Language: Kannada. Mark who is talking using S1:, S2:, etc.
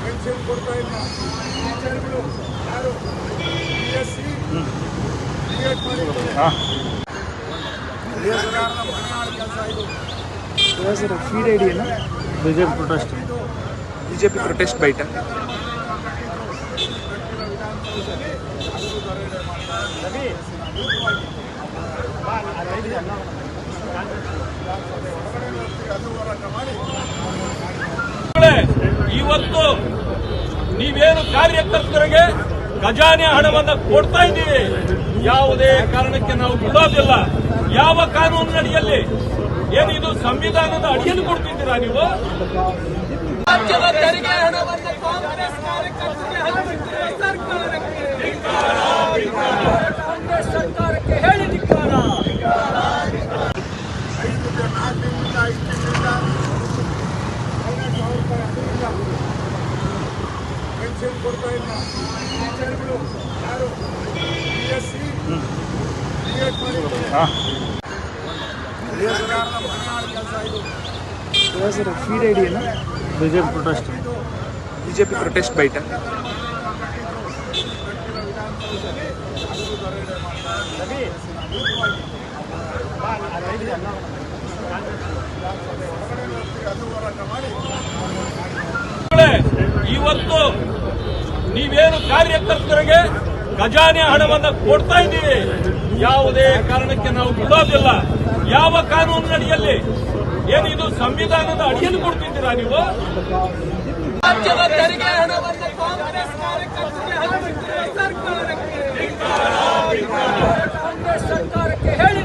S1: ಪೆನ್ಷನ್ ಕೊಡ್ತಾ ಇಲ್ಲ. ಟೀಚರ್ಗಳು ಯಾರು BSc B.Ed ಮಾಡಿದ್ದಾರೆ. ಕೆಲಸ ಇದು
S2: feed idea BJP protest bite
S3: ಇವತ್ತು ನೀವೇನು ಕಾರ್ಯಕರ್ತರಿಗೆ ಖಜಾನೆ ಹಣವನ್ನು ಕೊಡ್ತಾ ಇದ್ದೀವಿ, ಯಾವುದೇ ಕಾರಣಕ್ಕೆ ನಾವು ಬಿಡೋದಿಲ್ಲ. ಯಾವ ಕಾನೂನಿನಡಿಯಲ್ಲಿ ಏನು ಇದು ಸಂವಿಧಾನದ ಅಡಿಯಲ್ಲಿ ಕೊಡ್ತಿದ್ದೀರಾ ನೀವು? ರಾಜ್ಯದ ತೆರಿಗೆ ಹಣವನ್ನು ಕಾಂಗ್ರೆಸ್ ಕಾರ್ಯಕರ್ತರಿಗೆ ಹಂಚುತ್ತಿರುವ ಕಾಂಗ್ರೆಸ್ ಸರ್ಕಾರಕ್ಕೆ ಹೇಳಿ ಧಿಕ್ಕಾರ.
S1: 5 ಪೆನ್ಷನ್ ಕೊಡ್ತಾ ಇಲ್ಲ. ಟೀಚರ್ಗಳು ಯಾರು BSc B.Ed ಮಾಡಿದ್ದಾರೆ. ಕೆಲಸ ಇದು
S2: feed idea BJP protest bite
S3: ಇವತ್ತು ನೀವೇನು ಕಾರ್ಯಕರ್ತರಿಗೆ ಖಜಾನೆ ಹಣವನ್ನು ಕೊಡ್ತಾ ಇದ್ದೀವಿ, ಯಾವುದೇ ಕಾರಣಕ್ಕೆ ನಾವು ಬಿಡೋದಿಲ್ಲ. ಯಾವ ಕಾನೂನಿನಡಿಯಲ್ಲಿ ಏನು ಇದು ಸಂವಿಧಾನದ ಅಡಿಯಲ್ಲಿ ಕೊಡ್ತಿದ್ದೀರಾ ನೀವು? ರಾಜ್ಯದ ತೆರಿಗೆ ಹಣವನ್ನು ಕಾಂಗ್ರೆಸ್ ಕಾರ್ಯಕರ್ತರಿಗೆ ಹಂಚುತ್ತಿರುವ ಕಾಂಗ್ರೆಸ್ ಸರ್ಕಾರಕ್ಕೆ ಹೇಳಿ